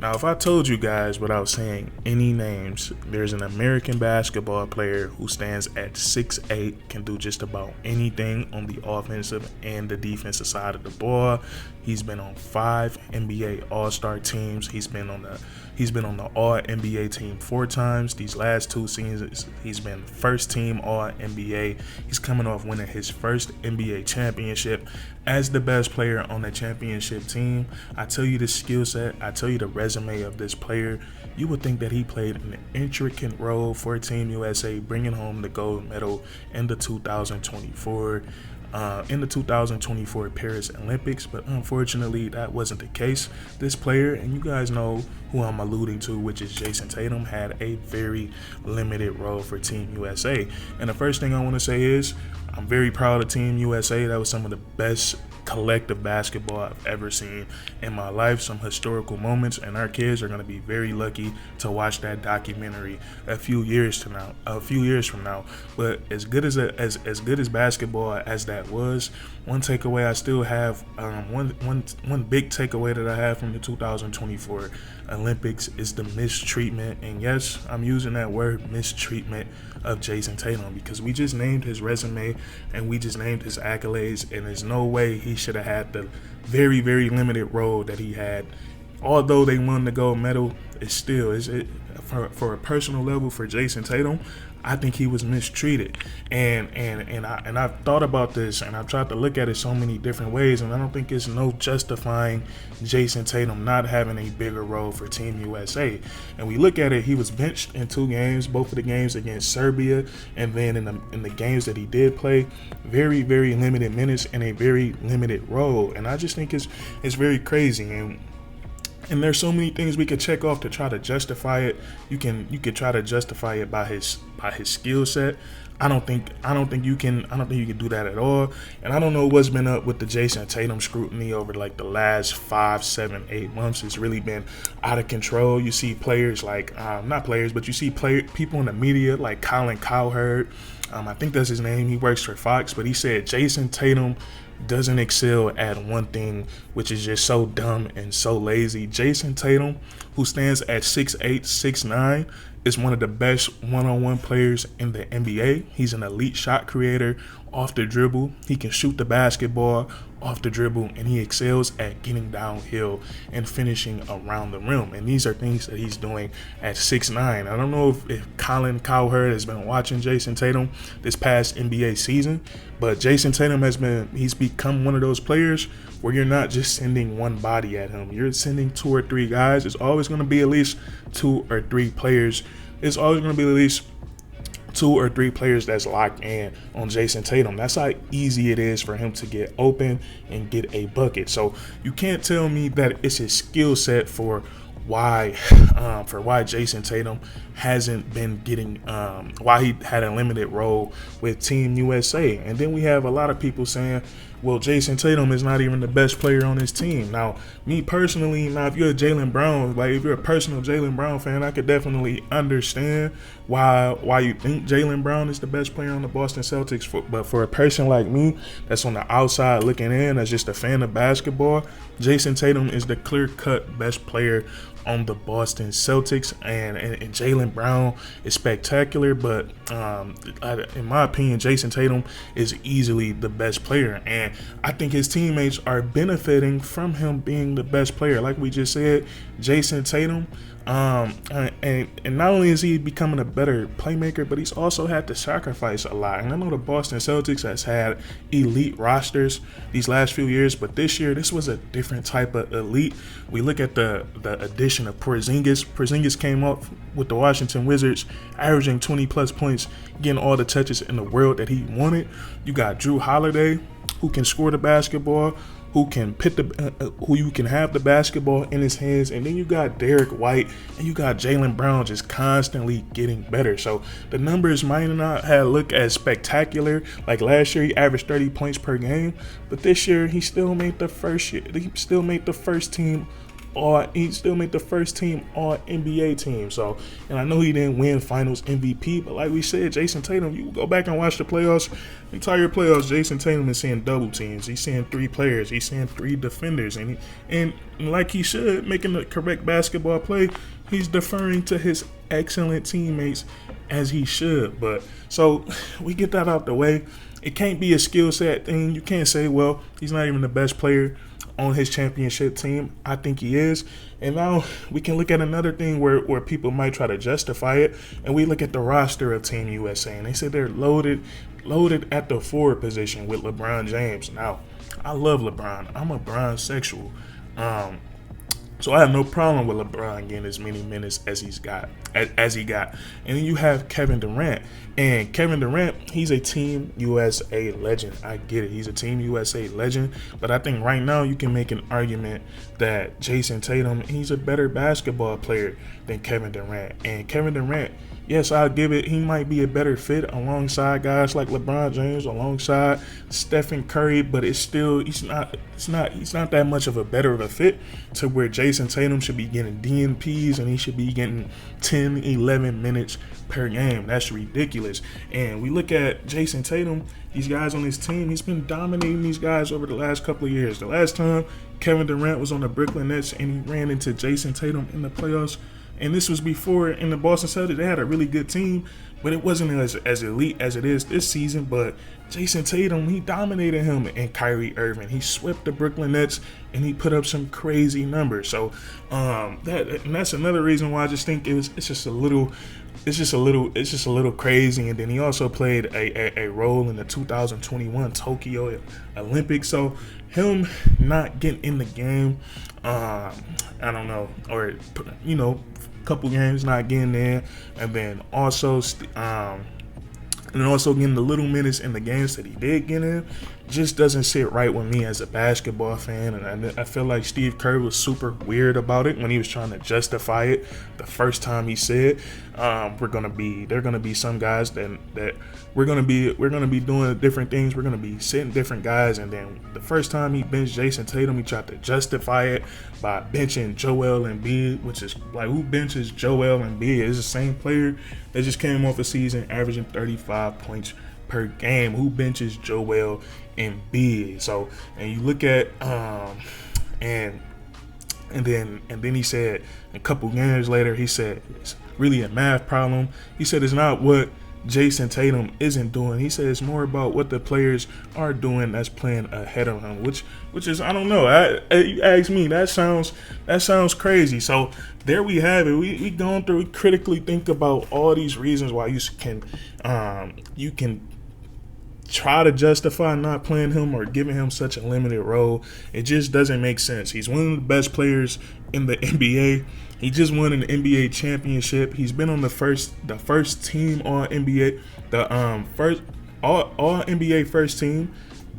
Now, if I told you guys without saying any names, there's an American basketball player who stands at 6'8", can do just about anything on the offensive and the defensive side of the ball. He's been on 5 NBA All-Star teams. He's been on the All-NBA team 4 times. These last 2 seasons, he's been first team All-NBA. He's coming off winning his first NBA championship as the best player on the championship team. I tell you the skill set, I tell you the resume of this player, you would think that he played an intricate role for Team USA, bringing home the gold medal in the 2024 Paris Olympics, but unfortunately that wasn't the case. This player, and you guys know who I'm alluding to, which is Jason Tatum, had a very limited role for Team USA. And the first thing I want to say is I'm very proud of Team USA. That was some of the best collective basketball I've ever seen in my life. Some historical moments, and our kids are going to be very lucky to watch that documentary a few years from now. But as good as basketball as that was, one takeaway I still have, one big takeaway that I have from the 2024 Olympics is the mistreatment, and yes, I'm using that word, mistreatment, of Jason Tatum, because we just named his resume and we just named his accolades, and there's no way he should have had the very, very limited role that he had. Although they won the gold medal, for a personal level for Jason Tatum, I think he was mistreated, and I've thought about this, and I've tried to look at it so many different ways, and I don't think it's no justifying Jason Tatum not having a bigger role for Team USA. And we look at it, he was benched in 2 games, both of the games against Serbia, and then in the games that he did play, very, very limited minutes and a very limited role. And I just think it's very crazy. And there's so many things we could check off to try to justify it. You could try to justify it by his skill set. I don't think you can do that at all. And I don't know what's been up with the Jason Tatum scrutiny over like the last 5, 7, 8 months. It's really been out of control. You see players like not players, but you see people in the media like Colin Cowherd. I think that's his name. He works for Fox, but he said Jason Tatum doesn't excel at one thing, which is just so dumb and so lazy. Jason Tatum, who stands at 6'8", 6'9", is one of the best one-on-one players in the NBA. He's an elite shot creator off the dribble. He can shoot the basketball off the dribble, and he excels at getting downhill and finishing around the rim. And these are things that he's doing at 6'9". I don't know if Colin Cowherd has been watching Jason Tatum this past NBA season, but Jason Tatum he's become one of those players where you're not just sending one body at him. You're sending 2 or 3 guys. It's always going to be at least 2 or 3 players. It's always going to be at least 2 or 3 players that's locked in on Jason Tatum. That's how easy it is for him to get open and get a bucket. So you can't tell me that it's his skill set for why Jason Tatum hasn't been getting why he had a limited role with Team USA. And then we have a lot of people saying, well, Jason Tatum is not even the best player on his team. Now, me personally, if you're a Jaylen Brown, if you're a personal Jaylen Brown fan, I could definitely understand why you think Jaylen Brown is the best player on the Boston Celtics. But for a person like me that's on the outside looking in, as just a fan of basketball, Jason Tatum is the clear-cut best player on the Boston Celtics, and Jaylen Brown is spectacular, but in my opinion, Jason Tatum is easily the best player, and I think his teammates are benefiting from him being the best player. Like we just said, Jason Tatum, and not only is he becoming a better playmaker, but he's also had to sacrifice a lot. And I know the Boston Celtics has had elite rosters these last few years, but this year, this was a different type of elite. We look at the addition of Porzingis. Porzingis came up with the Washington Wizards, averaging 20-plus points, getting all the touches in the world that he wanted. You got Drew Holiday, who can score the basketball, who you can have the basketball in his hands, and then you got Derek White and you got Jaylen Brown just constantly getting better. So the numbers might not have looked as spectacular. Like last year, he averaged 30 points per game, but this year he still made the first team the first team all NBA team. So, and I know he didn't win Finals MVP, but like we said, Jason Tatum, you go back and watch the playoffs, entire playoffs. Jason Tatum is seeing double teams. He's seeing 3 players. He's seeing 3 defenders, and like he should, making the correct basketball play. He's deferring to his excellent teammates as he should. But so we get that out the way. It can't be a skill set thing. You can't say, well, he's not even the best player on his championship team. I think he is. And now we can look at another thing where people might try to justify it. And we look at the roster of Team USA, and they say they're loaded at the forward position with LeBron James. Now, I love LeBron. I'm a Bron sexual. So I have no problem with LeBron getting as many minutes as he got. And then you have Kevin Durant. And Kevin Durant, he's a Team USA legend. I get it. He's a Team USA legend. But I think right now you can make an argument that Jason Tatum, he's a better basketball player than Kevin Durant. And Kevin Durant, yes, I'll give it, he might be a better fit alongside guys like LeBron James, alongside Stephen Curry, but it's still he's not that much of a better of a fit to where Jason Tatum should be getting DNPs and he should be getting 10, 11 minutes per game. That's ridiculous. And we look at Jason Tatum, these guys on his team, he's been dominating these guys over the last couple of years. The last time Kevin Durant was on the Brooklyn Nets and he ran into Jason Tatum in the playoffs, and this was before in the Boston Celtics, they had a really good team, but it wasn't as elite as it is this season. But Jason Tatum, he dominated him and Kyrie Irving. He swept the Brooklyn Nets and he put up some crazy numbers. So that's another reason why I just think it's just a little crazy. And then he also played a role in the 2021 Tokyo Olympics. So him not getting in the game, I don't know, or couple games not getting there, and then also getting the little minutes in the games that he did get in, just doesn't sit right with me as a basketball fan. And I feel like Steve Kerr was super weird about it when he was trying to justify it the first time he said, there are gonna be some guys that we're gonna be doing different things. We're gonna be sitting different guys. And then the first time he benched Jason Tatum, he tried to justify it by benching Joel Embiid, which is like, who benches Joel Embiid? It's the same player that just came off a season averaging 35 points per game. Who benches Joel Embiid? So, and you look at and then he said a couple games later, he said it's really a math problem. He said it's not what Jason Tatum isn't doing. He said it's more about what the players are doing that's playing ahead of him, which is, I don't know. You ask me, that sounds crazy. So there we have it. We going through, we critically think about all these reasons why you can try to justify not playing him or giving him such a limited role. It just doesn't make sense. He's one of the best players in the NBA. He just won an NBA championship. He's been on the first team all NBA, the first all NBA first team,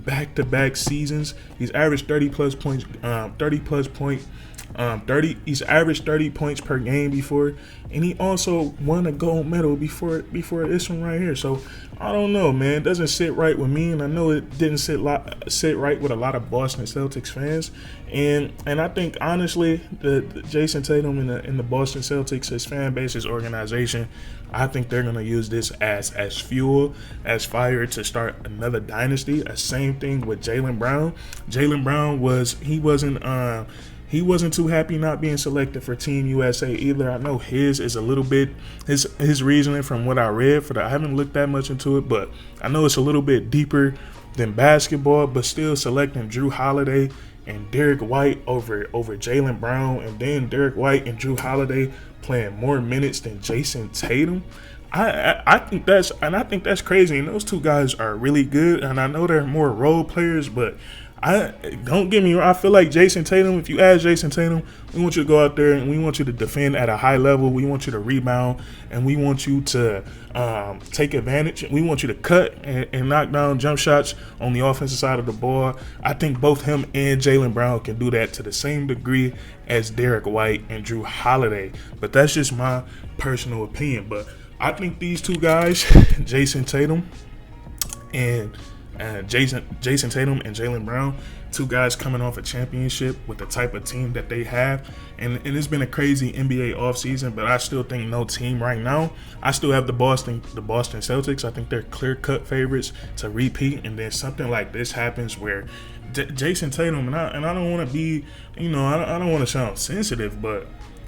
back-to-back seasons. He's averaged 30 plus points, he's averaged 30 points per game before, and he also won a gold medal before this one right here. So I don't know, man. It doesn't sit right with me, and I know it didn't sit right with a lot of Boston Celtics fans. And I think honestly, the Jason Tatum and the Boston Celtics, his fan base, his organization, I think they're gonna use this as fuel, as fire to start another dynasty. The same thing with Jaylen Brown. Jaylen Brown he wasn't too happy not being selected for Team USA either. I know his is a little bit, his reasoning from what I read, I haven't looked that much into it, but I know it's a little bit deeper than basketball, but still selecting Drew Holiday and Derek White over Jaylen Brown, and then Derek White and Drew Holiday playing more minutes than Jason Tatum. I think that's crazy. And those two guys are really good, and I know they're more role players, but don't get me wrong. I feel like Jason Tatum, if you ask Jason Tatum, we want you to go out there and we want you to defend at a high level. We want you to rebound, and we want you to take advantage. We want you to cut and knock down jump shots on the offensive side of the ball. I think both him and Jaylen Brown can do that to the same degree as Derek White and Drew Holiday. But that's just my personal opinion. But I think these two guys, Jason Tatum and Jason Tatum and Jaylen Brown, two guys coming off a championship with the type of team that they have. And it's been a crazy NBA offseason, but I still think no team right now. I still have the Boston Celtics. I think they're clear-cut favorites to repeat. And then something like this happens where Jason Tatum, and I don't want to be, I don't want to sound sensitive, but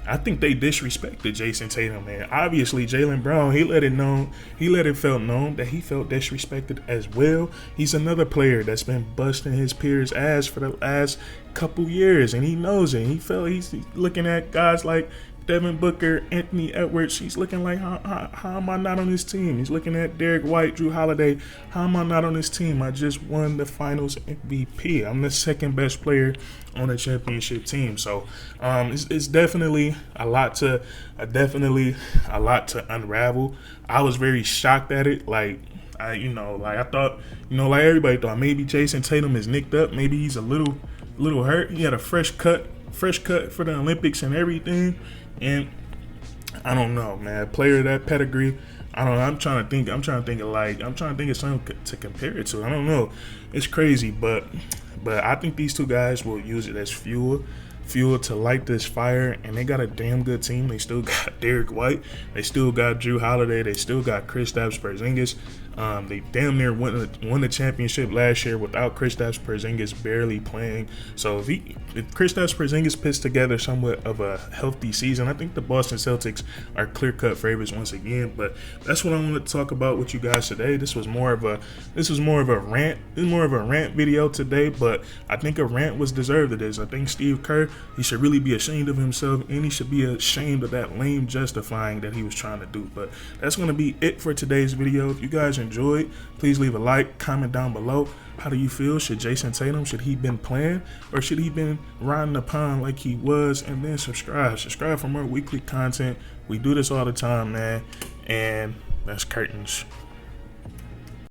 I think they disrespected Jason Tatum, man. Obviously, Jaylen Brown, he let it felt known that he felt disrespected as well. He's another player that's been busting his peers' ass for the last couple years, and he knows it. He's looking at guys like Devin Booker, Anthony Edwards. He's looking like, how am I not on this team? He's looking at Derek White, Drew Holiday. How am I not on this team? I just won the Finals MVP. I'm the second best player on the championship team. So it's definitely a lot to unravel. I was very shocked at it. I thought, like everybody thought, maybe Jason Tatum is nicked up. Maybe he's a little hurt. He had a fresh cut for the Olympics and everything. And I don't know, man. A player of that pedigree, I don't know. I'm trying to think of something to compare it to. I don't know. It's crazy, but I think these two guys will use it as fuel to light this fire, and they got a damn good team. They still got Derek White. They still got Drew Holiday. They still got Kristaps Porzingis. They damn near won the championship last year without Kristaps Porzingis barely playing. So if Kristaps Porzingis puts together somewhat of a healthy season, I think the Boston Celtics are clear-cut favorites once again. But that's what I wanted to talk about with you guys today. This was more of a rant. This is more of a rant video today, but I think a rant was deserved of this. I think Steve Kerr, he should really be ashamed of himself, and he should be ashamed of that lame justifying that he was trying to do. But that's going to be it for today's video. If you guys enjoyed, please leave a like, comment down below. How do you feel? Should Jason Tatum, should he been playing, or should he been riding the pond like he was? And then subscribe for more weekly content. We do this all the time, man. And that's curtains.